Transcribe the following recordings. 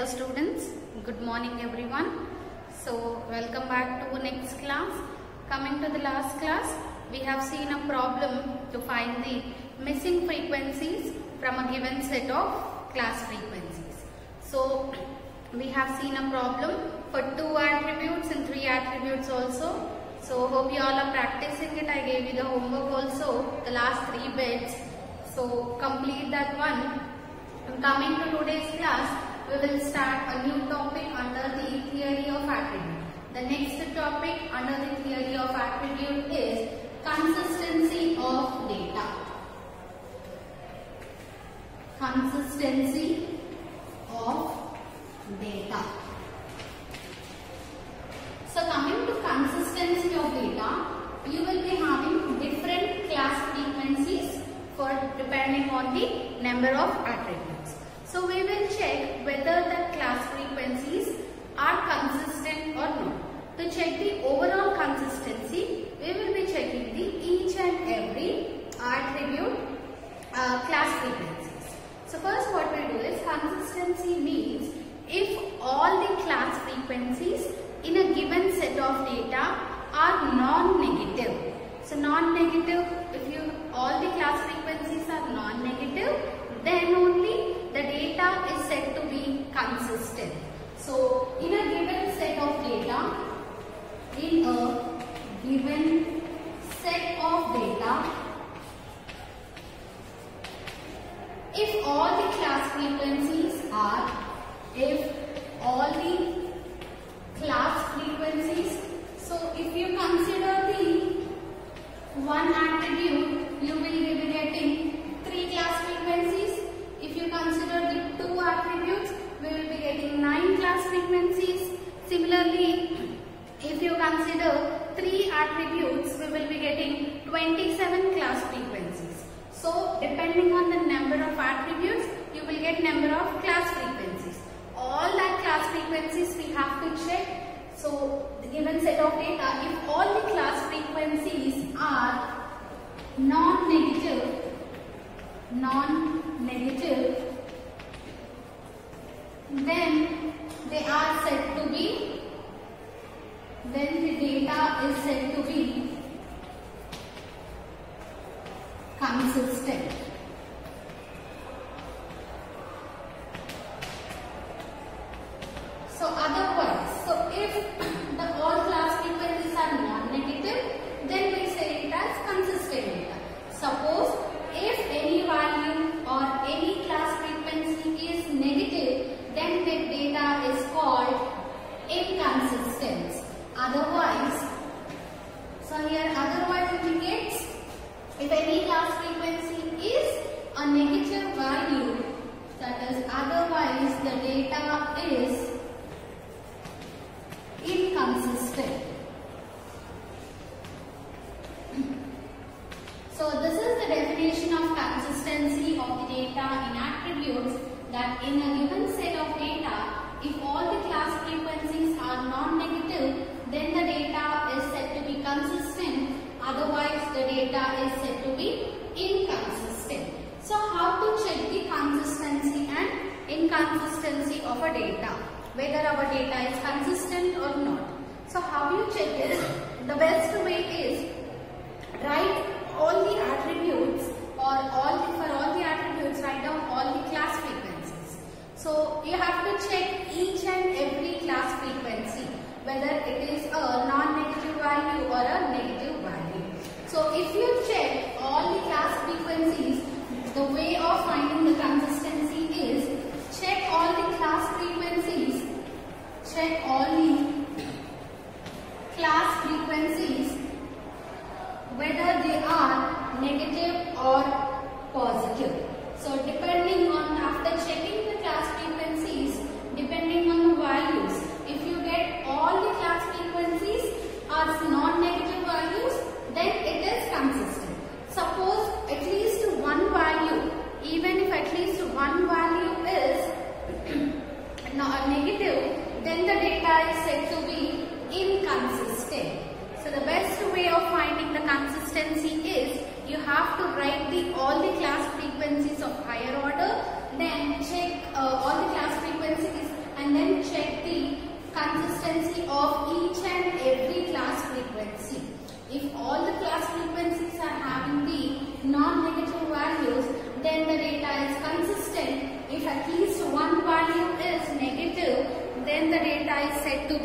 Hello students, good morning everyone. So welcome back to next class. Coming to the last class, we have seen a problem to find the missing frequencies from a given set of class frequencies. So we have seen a problem for 2 attributes and 3 attributes also. So hope you all are practicing it. I gave you the homework also, the last 3 bits. So complete that one. And coming to today's class, we will start a new topic under the theory of attribute. The next topic under the theory of attribute is consistency of data. Consistency of data. So coming to consistency of data, you will be having different class frequencies for depending on the number of attributes. So we will check whether the class frequencies are consistent or not. To check the overall consistency, we will be checking the each and every attribute class frequencies. So first what we do is, consistency means if all the class frequencies in a given set of data are non-negative. So non-negative, if all the class frequencies are non-negative, then only the data is said to be consistent. So in a given set of data, if all the class frequencies so if you consider the one attribute, you will be getting 3 class frequencies. If you consider the 2 attributes, we will be getting 9 class frequencies. Similarly, if you consider 3 attributes, we will be getting 27 class frequencies. So depending on the number of attributes, you will get number of class frequencies. All that class frequencies we have to check. So the given set of data, if all the class frequencies are non-negative, then they are said to be, then the data is said to be consistent. So otherwise, so if the all class frequencies are non-negative, then we say it as consistent data. Suppose if any value or any class frequency is negative, then the data is called inconsistent. Otherwise, so here otherwise indicates if any class frequency is a negative value, that is otherwise the data is inconsistent. So this is the definition of consistency of the data in attributes, that in a given set of data, if all the class frequencies are non-negative, then the data is said to be consistent, otherwise the data is said to be inconsistent. So how to check the consistency and inconsistency of a data, whether our data is consistent or not. So how you check it? The best way is write all the attributes, or for all the attributes write down all the class frequencies. So you have to check each and every class frequency, whether it is a non-negative value or a negative value. So if you check all the class frequencies, the way of finding the consistency is check all the class frequencies, whether they are negative or positive. So depending on, after checking the class frequencies, depending on the values, if you get all the class frequencies as non-negative values, then it is consistent. Suppose at least one value, even if at least one value is negative, then the data is said to be inconsistent. So the best way of finding the consistency is you have to write all the class frequencies of higher order, then check all the class frequencies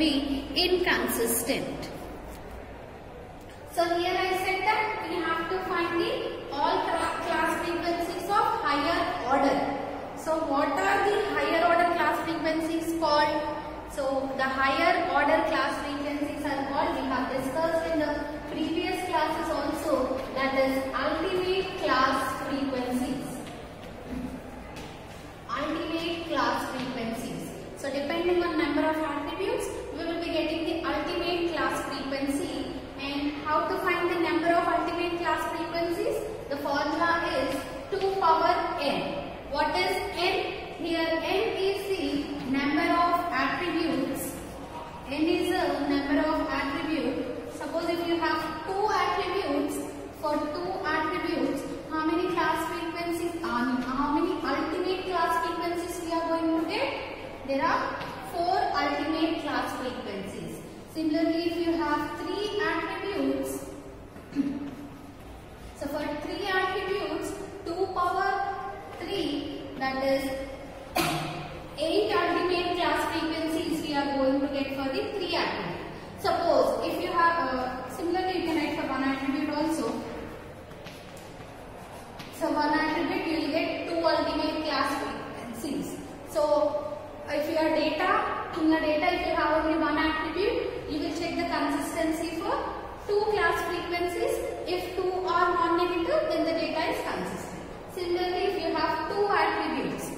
be inconsistent. So here I said that we have to find the all class frequencies of higher order. So what are the higher order class frequencies called? So the higher order class frequencies are called, we have discussed in the previous classes also, that is ultimate class frequencies. Ultimate class frequencies. So depending on number of attributes, we will be getting the ultimate class frequency. And how to find the number of ultimate class frequencies? The formula is 2 power n. What is n? Here n is the number of attributes. N is the number of attributes. Suppose if you have 2 attributes, for 2 attributes, how many class frequencies, how many ultimate class frequencies we are going to get? There are 4 ultimate class frequencies. Similarly, if you have 3 attributes, so for 3 attributes, 2 power 3, that is 8 ultimate class frequencies we are going to get for the 3 attributes. Suppose if you have, similarly you can write for 1 attribute also. So 1 attribute you will get 2 ultimate class frequencies. So if your data, in your data if you have only 1 attribute, you will check the consistency for 2 class frequencies. If 2 are non-negative, then the data is consistent. Similarly, if you have 2 attributes,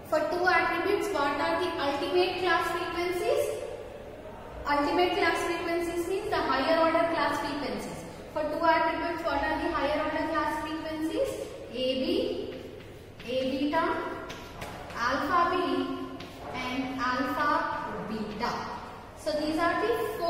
for 2 attributes, what are the ultimate class frequencies? Ultimate class frequencies means the higher order class frequencies. For 2 attributes, what are the higher order class frequencies? AB, A beta, alpha B, and alpha beta. So these are the 4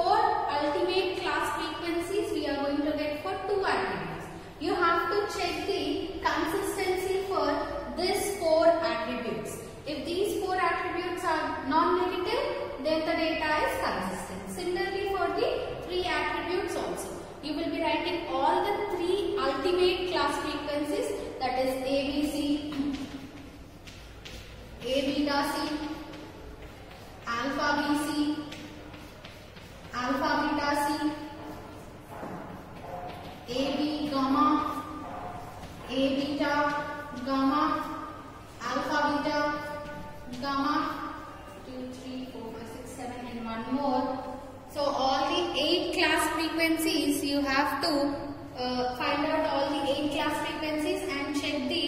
ultimate class frequencies we are going to get for 2 attributes. You have to check the consistency for these 4 attributes. If these 4 attributes are non-negative, then the data is consistent. Similarly for the 3 attributes also. You will be writing all the 3 ultimate class frequencies, that is ABC, A beta C, alpha BC, alpha beta C, AB gamma, A beta gamma, alpha beta gamma, 2, 3, 4, 5, 6, 7 and one more. So all the 8 class frequencies you have to find out all the 8 class frequencies and check the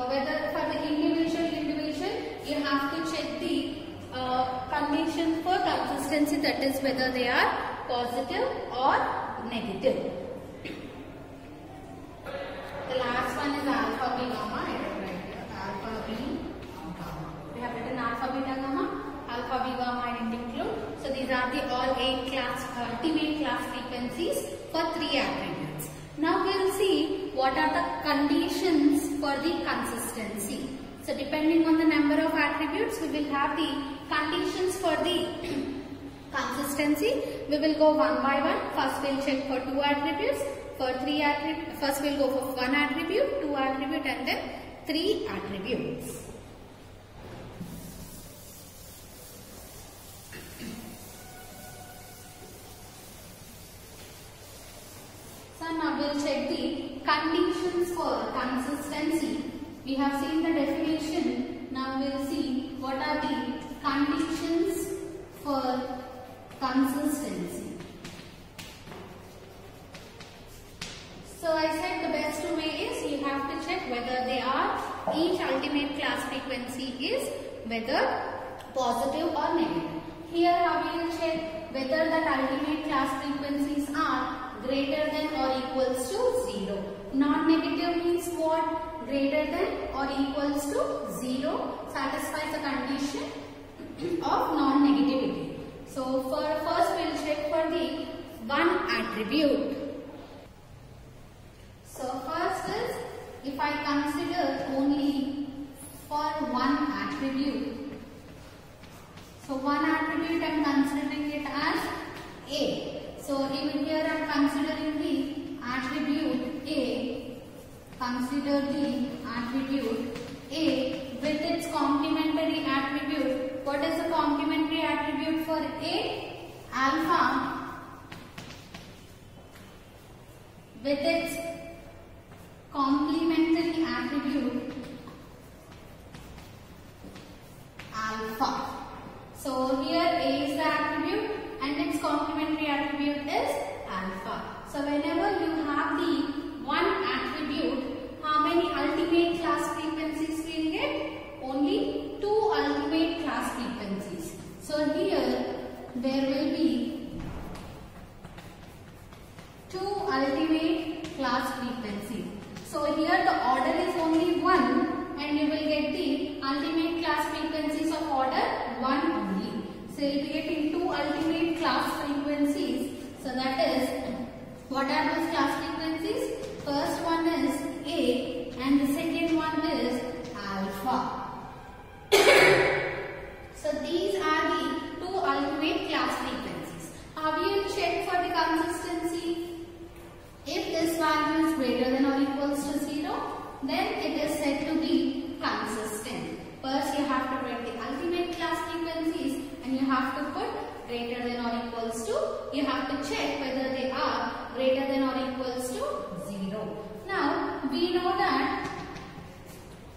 whether for the individual you have to check the condition for consistency, that is whether they are positive or negative. The last one is alpha B gamma. I will write here alpha B gamma. We have written alpha beta gamma, alpha B gamma I didn't include. So these are the all 8 class ultimate class frequencies for 3 attributes. Now we will see what are the conditions for the consistency. So depending on the number of attributes, we will have the conditions for the consistency. We will go one by one. First we will check for 2 attributes. For 3 attributes, first we will go for 1 attribute, 2 attribute and then 3 attributes. So now we will check the conditions for consistency. We have seen the definition. Now we will see what are the conditions for consistency. So I said the best way is you have to check whether they are, each ultimate class frequency is whether positive or negative. Here how we will check whether the ultimate class frequencies are greater than or equals to 0. Non-negative means what? Greater than or equals to 0 satisfies the condition of non-negativity. So for first we will check for the 1 attribute. So first is, if I consider only for 1 attribute. So 1 attribute I am considering it as A. So even here I am considering the attribute A. Consider the attribute A with its complementary attribute. What is the complementary attribute for A alpha with its complementary attribute alpha. So here A is the attribute and its complementary attribute is alpha. So whenever you have the one attribute, how many ultimate class frequencies will get? Only 2 ultimate class frequencies. So here there will be 2 ultimate class frequencies. So here the order is only 1 and you will get the ultimate class frequencies of order 1 only. So you will be getting 2 ultimate class frequencies. So that is, what are those class frequencies? First one is A and the second one is alpha. So these are the 2 ultimate class frequencies. How do you check for the consistency? If this value is greater than or equals to 0, then it is said to be consistent. First you have to write the ultimate class frequencies and you have to put greater than or equals to, you have to check whether they are greater than or equals to 0. Now we know that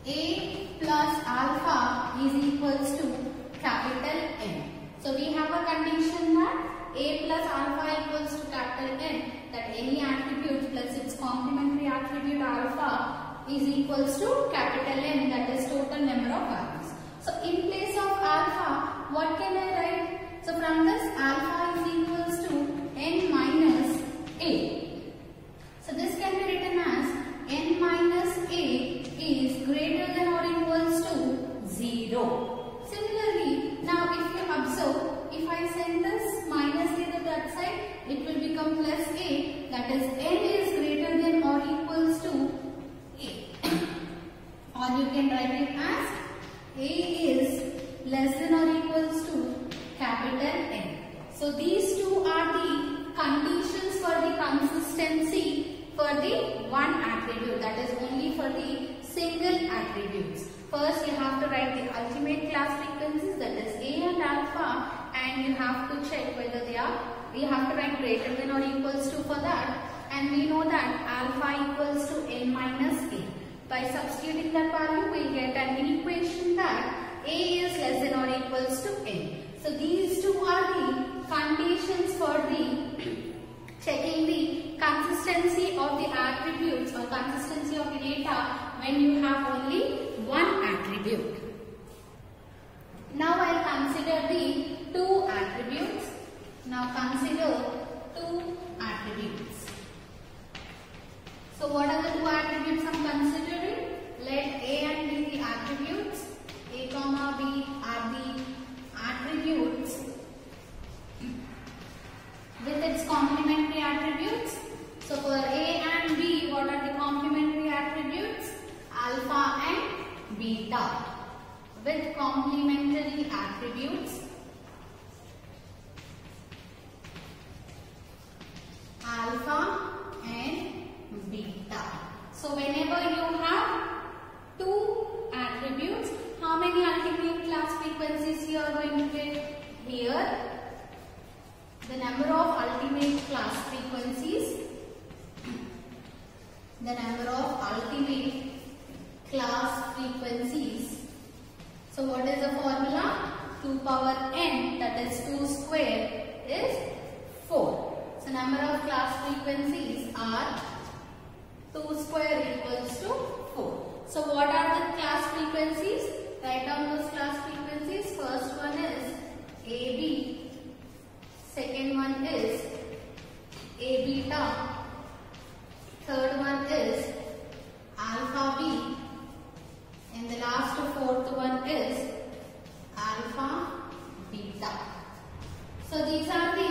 A plus alpha is equals to capital N. So we have a condition that A plus alpha equals to capital N, that any attribute plus its complementary attribute alpha is equals to capital N, that is total number of values. So in place of alpha, what can I write? So from this, alpha is equals to N minus A. So this can be written as N minus A is greater than or equals to 0. Similarly, now if you observe, if I send this minus A to that side, it will become plus A, that is N is greater than or equals to A. Or you can write it as A is less than or equals to capital N. So these two are the conditions for the consistency for the one attribute, that is only for the single attributes. First you have to write the ultimate class frequencies, that is A and alpha, and you have to check whether they are, you have to write greater than or equals to for that, and we know that alpha equals to N minus A. By substituting that value, we get an equation that A is less than or equals to N. So these two are the conditions for the checking the consistency of the attributes or consistency of the data when you have only one attribute. Now I consider the 2 attributes. Now consider 2 attributes. So what are the 2 attributes I am considering? Let A and B be the attributes. A comma B are the attributes with its complementary attributes. So for A and B, what are the complementary attributes? Alpha and beta. With complementary attributes alpha and beta. So whenever you have 2 attributes, how many ultimate class frequencies you are going to get? Here the number of ultimate class frequencies, the number of ultimate class frequencies. So what is the formula? 2 power n, that is 2 square, is 4. So number of class frequencies are 2 square equals to 4. So what are the class frequencies? Write down those class frequencies. First one is AB, second one is A beta, third one is alpha B, and the last 4th one is alpha beta. So these are the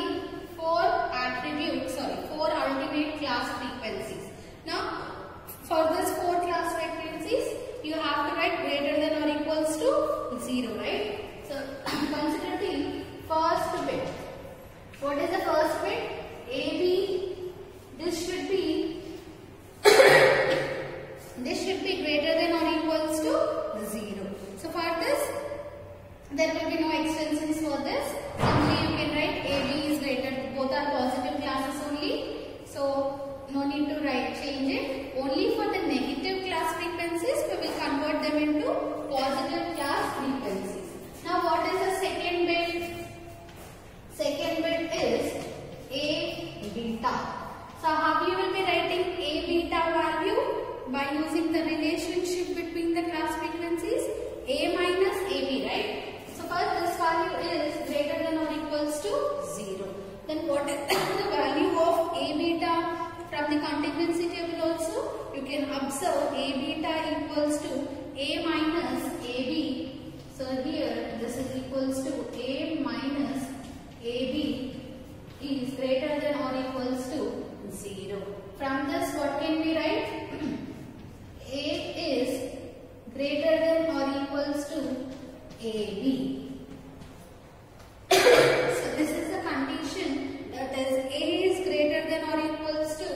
4 attributes, 4 ultimate class frequencies. Now for this 4 class frequencies, you have to write greater than or equals to 0, right? So consider the first bit. What is the first bit? AB, this should be greater than or equals to 0. So for this, there will be no extensions for this. Simply you them into positive class frequencies. Now what is the second bit? Second bit is A beta. So how you will be writing A beta value? By using the relationship between the class frequencies A minus AB, right? So first this value is greater than or equals to 0. Then what is the value of A beta from the contingency table also? You can observe A beta equals to A minus AB. So here this is equals to A minus AB is greater than or equals to 0. From this what can we write? A is greater than or equals to AB. So this is the condition, that is A is greater than or equals to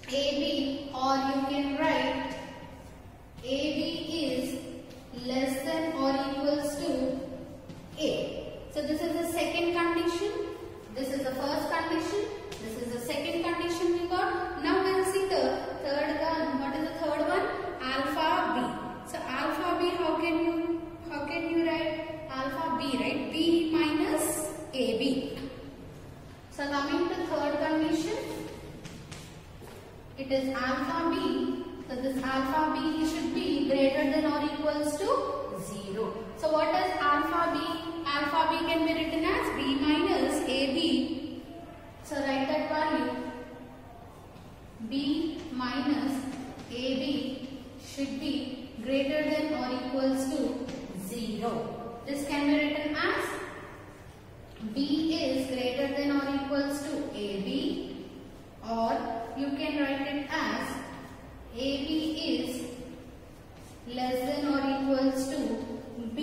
AB, or you can write AB is less than or equals to A. So this is the second condition, this is the first condition, this is the second condition we got. Now we will see the third one. What is the third one? Alpha B. So alpha B, how can you write alpha B, right? B minus AB. So coming to third condition, it is alpha B. So this alpha B should be greater than or equals to 0. So what is alpha B? Alpha B can be written as B minus AB. So write that value. B minus AB should be greater than or equals to 0. This can be written as B is greater than or equals to AB, or you can write it as AB is less than or equals to B.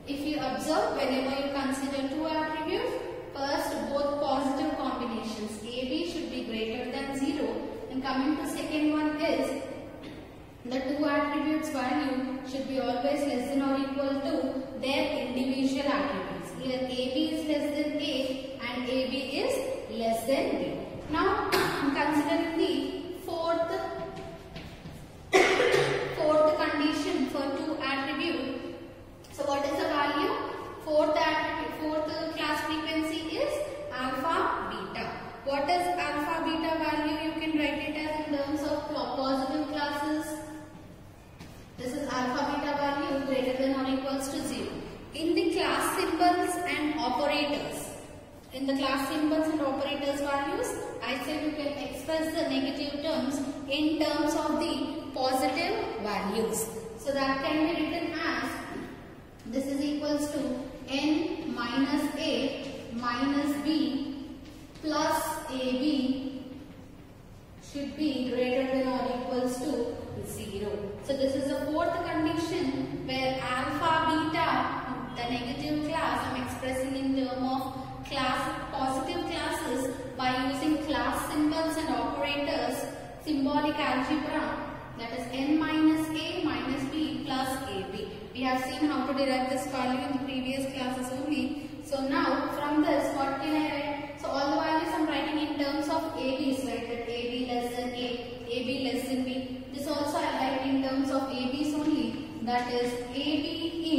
If you observe, whenever you consider two attributes, first both positive combinations AB should be greater than 0, and coming to second one is the two attributes value should be always less than or equal to their individual attributes. Here AB is less than A and AB is less than B. Now considering the fourth condition for two attributes. So what is the value? Fourth class frequency is alpha beta. What is alpha beta value? You can write it as in terms of positive classes. This is alpha beta value greater than or equals to 0. In the class symbols and operators, in the class symbols and operators values, I said you can express the negative terms in terms of the positive values. So that can be written as this is equals to n minus A minus B plus AB should be greater than or equals to 0. So this is the fourth condition where alpha beta, the negative class, I am expressing in terms of positive classes by using class symbols and operators, symbolic algebra, that is n minus A minus B plus AB. We have seen how to derive this value in the previous classes only. So now from this what can I write? So all the values I am writing in terms of ABs, right? That AB less than A, AB less than B. This also I write in terms of ABs only. That is AB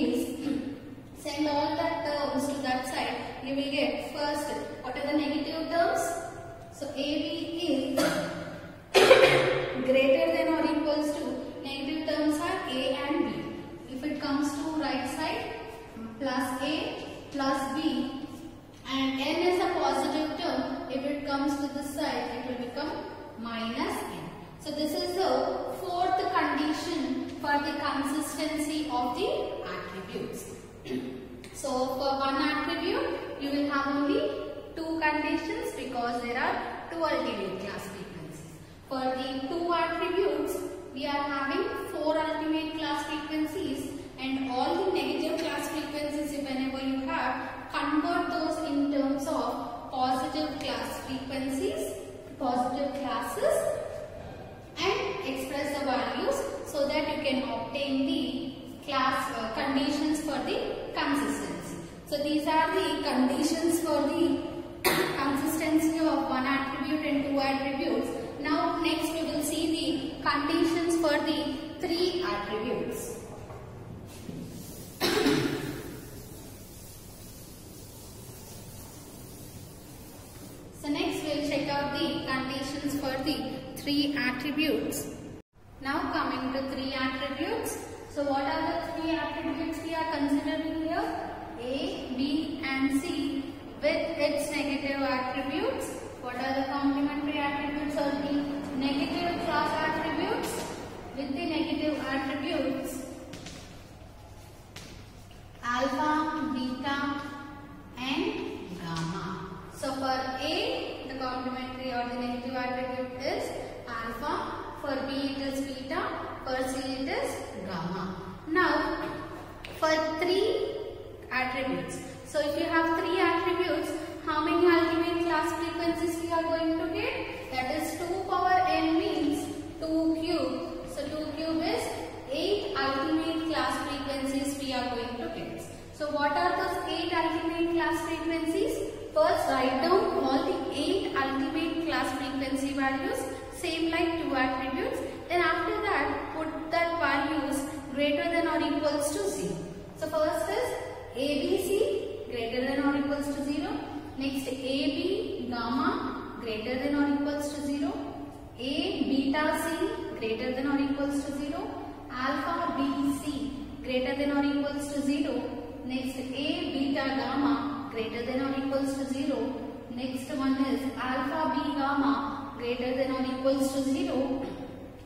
is, send all the terms to that side. You will get first, what are the negative terms? So AB is greater than or equals to, negative terms are A and B. If it comes to right side, plus A plus B, and n is a positive term. If it comes to this side, it will become minus n. So this is the fourth condition for the consistency of the attributes. So for one attribute, you will have only two conditions because there are two ultimate class frequencies. For the two attributes, we are having four ultimate class frequencies, and all the negative class frequencies, whenever you have, convert those in terms of positive class frequencies, positive classes, and express the values so that you can obtain the class conditions for the consistency. So these are the conditions for the consistency of one attribute and two attributes. Now next we will see the conditions for the three attributes. So next we will check out the conditions for the three attributes. Now coming to three attributes. So what are the three attributes we are considering here? A, B and C with its negative attributes. What are the complementary attributes or the negative class attributes? With the negative attributes alpha, beta and gamma. So for A, the complementary or the negative attribute is alpha. For B it is beta. For C it is gamma. Now for three attributes. So if you have three attributes, how many ultimate class frequencies we are going to get? That is 2 power n means 2 cube. So 2 cube is 8 ultimate class frequencies we are going to get. So what are those 8 ultimate class frequencies? First write down all the 8 ultimate class frequency values, same like 2 attributes. Then after that put that values greater than or equals to 0. So first is ABC greater than or equals to 0. Next AB gamma greater than or equals to 0. A beta C greater than or equals to 0. Alpha BC greater than or equals to 0. Next A beta gamma greater than or equals to 0. Next one is alpha B gamma greater than or equals to 0.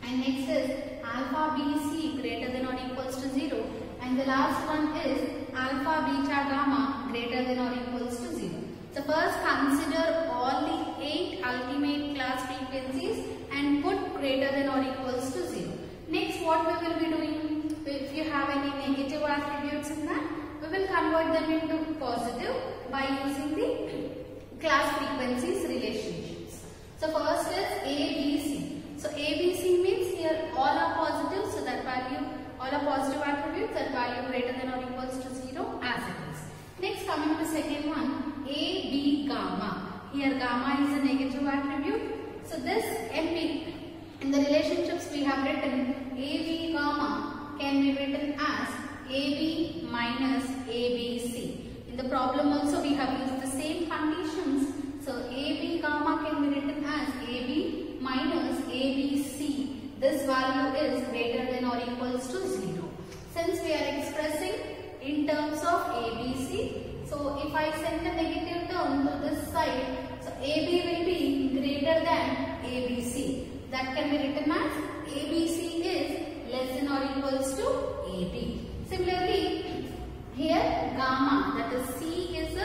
And next is alpha BC greater than or equals to 0. And the last one is alpha beta gamma greater than or equals to 0. So first consider all the 8 ultimate class frequencies and put greater than or equals to 0. Next what we will be doing? If you have any negative attributes in that, we will convert them into positive by using the class frequencies relationships. So first is ABC. So ABC means here all are positive, so that value, all are positive attributes, that value greater than or equals to 0 as it is. Next coming to second one, AB gamma. Here gamma is a negative attribute. So this MP, in the relationships we have written AB gamma can be written as AB minus ABC. In the problem also we have used the same conditions. So AB gamma can be written as AB minus ABC. This value is greater than or equals to 0. Since we are expressing in terms of ABC, so if I send a negative term to this side, so AB will be greater than ABC. That can be written as ABC is less than or equals to AB. Similarly, here gamma, that is C, is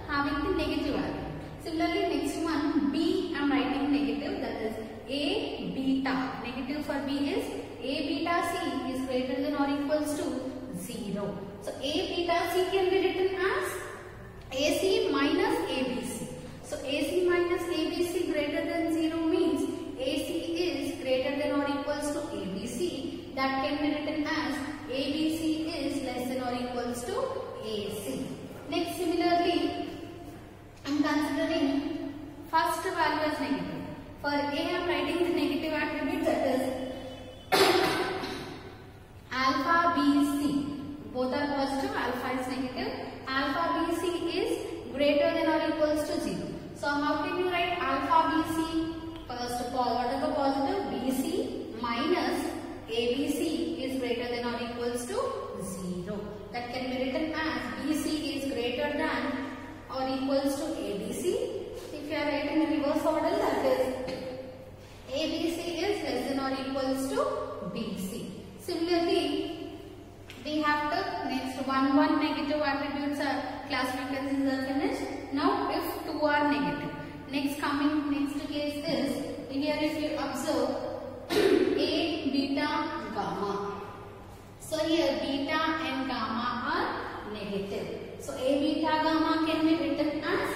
having the negative value. Similarly, next one B, I am writing negative, that is A beta. Negative for B is A beta C is greater than or equals to 0. So A beta C can be written as AC minus ABC. So AC minus ABC greater than 0 means AC is greater than or equals to ABC. That can be written as ABC is less than or equals to AC. Next, similarly, I am considering first value as negative. For A, I am writing the negative attribute, that is alpha BC. Both are positive, alpha is negative. Alpha BC is greater than or equals to 0. So how can you write alpha BC? First of all, what is the positive? BC minus ABC is greater than or equals to 0. That can be written as BC is greater than or equals to ABC. If you are writing in reverse order, that is ABC is less than or equals to BC. Similarly, we have to next one negative attributes are class frequencies are finished. Now if 2 are negative. Next case is here if you observe A beta gamma. So here beta and gamma are negative. So A beta gamma can be written as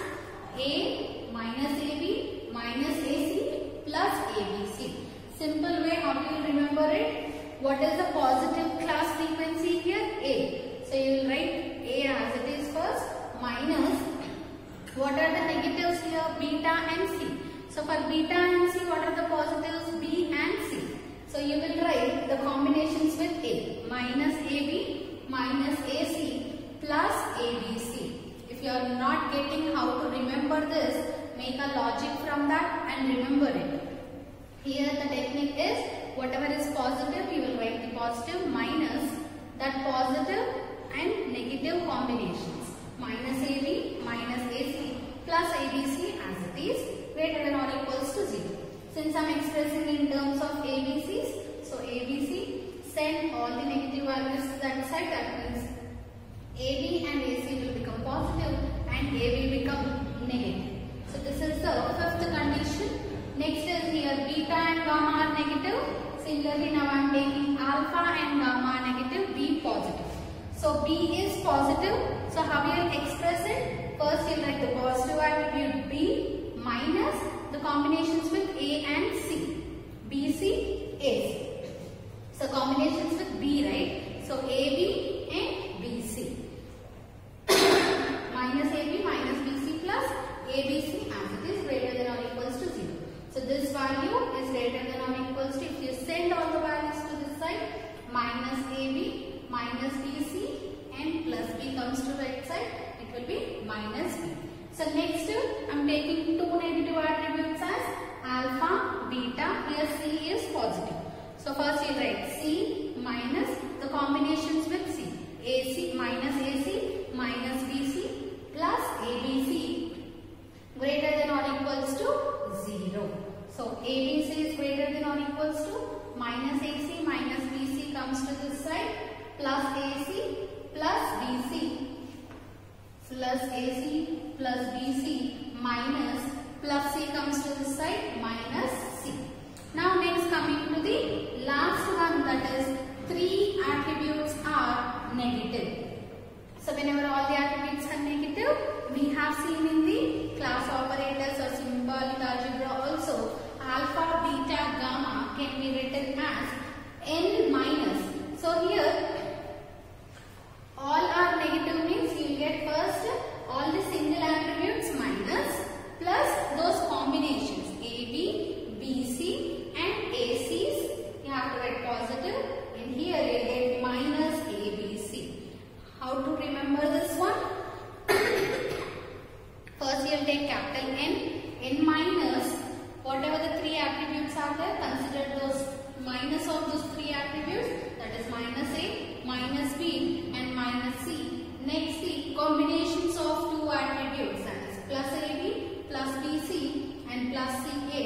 A minus AB minus AC plus ABC. Simple way, how do you remember it? What is the positive class frequency here? A. So you will write A as it is first minus what are the negatives here? Beta and C. So for beta and C, what are the positives? B and C. So you will write the combinations with A. Minus AB minus AC plus ABC. If you are not getting how to remember this, make a logic from that and remember it. Here the technique is whatever is positive, you will write the positive minus that positive and negative combinations. Minus AB minus AC plus ABC as it is greater than or equals to 0. Since I am expressing in terms of ABCs, so ABC, send all the negative values to that side. That means AB and AC will become positive and A will become negative. So this is the fifth condition. Next is here beta and gamma are negative. Similarly, now I am taking alpha and gamma negative, B positive. So B is positive. So how you will express it? First you will write the positive attribute B minus the combinations with A and C. BC, AC. So combinations with B, right? So AB and BC. Minus AB minus BC plus ABC as it is greater than or equals to 0. So this value is greater than or equals to, if you send all the values to this side, minus AB minus BC and plus B comes to right side, it will be minus B. So next I am taking two negative attributes as alpha, beta. Here C is positive. So first you write C minus the combinations with C. AC minus BC plus ABC greater than or equals to 0. So ABC is greater than or equals to minus AC minus BC comes to this side plus AC plus BC plus AC plus BC minus plus C comes to this side minus C. Now next coming to the last one, that is 3 attributes are negative. So whenever all the attributes are negative, we have seen in the class operators or symbolic algebra also, alpha, beta, gamma can be written as n minus. So here all are negative means you will get first all the single attributes minus plus those combinations AB, BC and ACs. You have to write positive, and here you get minus ABC. How to remember this one? First you will take capital N minus whatever the 3 attributes are there, consider those minus of those 3 attributes, that is minus A, minus B and minus C. Next the combinations of 2 attributes, that is plus AB, plus BC and plus CA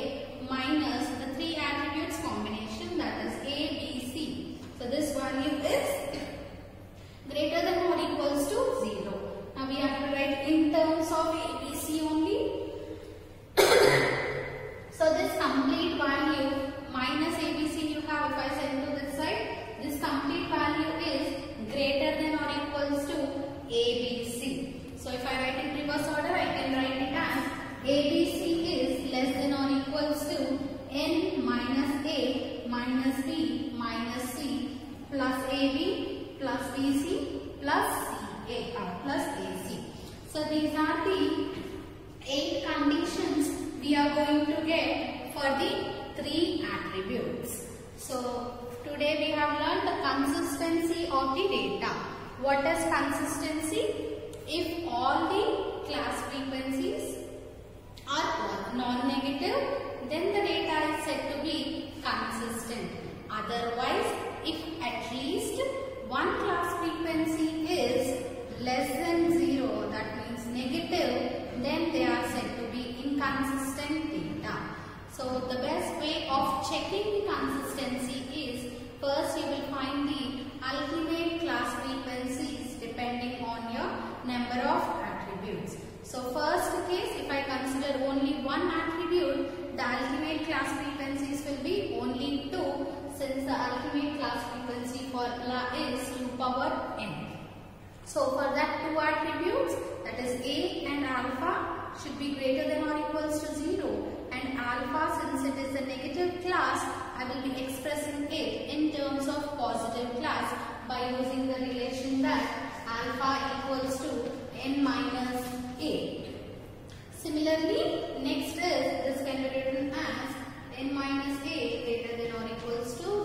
minus the 3 attributes combination, that is ABC. So this value is greater than or equals to 0. Now we have to write in terms of ABC only. So this complete value minus ABC you have, if I send to this side, this complete value is greater than or equals to ABC. So if I write in reverse order, I can write it as ABC is less than or equals to N minus A minus B minus C plus AB plus BC plus CA plus AC. So these are the 8 conditions we are going to get for the 3 attributes. So today we have learned the consistency of the data. What is consistency? If all the class frequencies are non-negative, then the data is said to be consistent. Otherwise, if at least one class frequency is less than 0, that means negative, then they are said to be inconsistent data. So the best way of checking the consistency is, first you will find the ultimate class frequencies depending on your number of attributes. So first case, if I consider only one attribute, the ultimate class frequencies will be only 2, since the ultimate class frequency formula is 2 power n. So for that 2 attributes, that is A and alpha, should be greater than or equals to 0, and alpha, since it is a negative class, I will be expressing it in terms of positive class by using the relation that alpha equals to n minus A. Similarly, next is, this can be written as n minus A greater than or equals to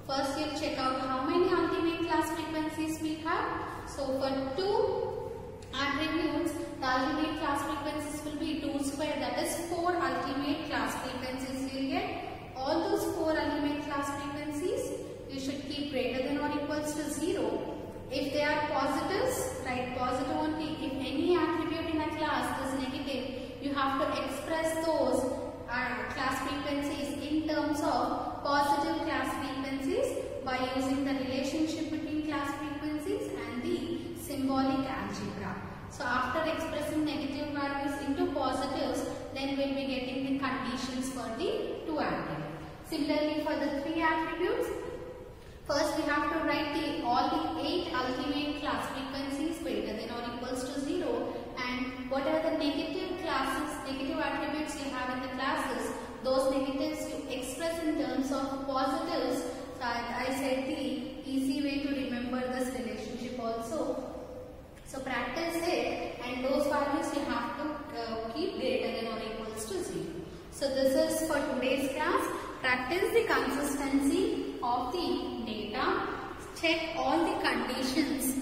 First you'll check out how many ultimate class frequencies we have. So for 2 attributes, the ultimate class frequencies will be 2 square, that is 4 ultimate class frequencies you'll get. All those 4 ultimate class frequencies you should keep greater than or equals to 0. If they are positives, write positive only. If any attribute in a class is negative, you have to express those class frequencies in terms of positive class frequencies by using the relationship between class frequencies and the symbolic algebra. So after expressing negative values into positives, then we'll be getting the conditions for the 2 attributes. Similarly for the 3 attributes, first we have to write all the 8 ultimate class frequencies greater than or equals to 0, and what are the negative attributes you have in the classes, those negatives you express in terms of positives. So I said the easy way to remember this relationship also. So practice it, and those values you have to keep greater than or equals to 0. So this is for today's class. Practice the consistency of the data. Check all the conditions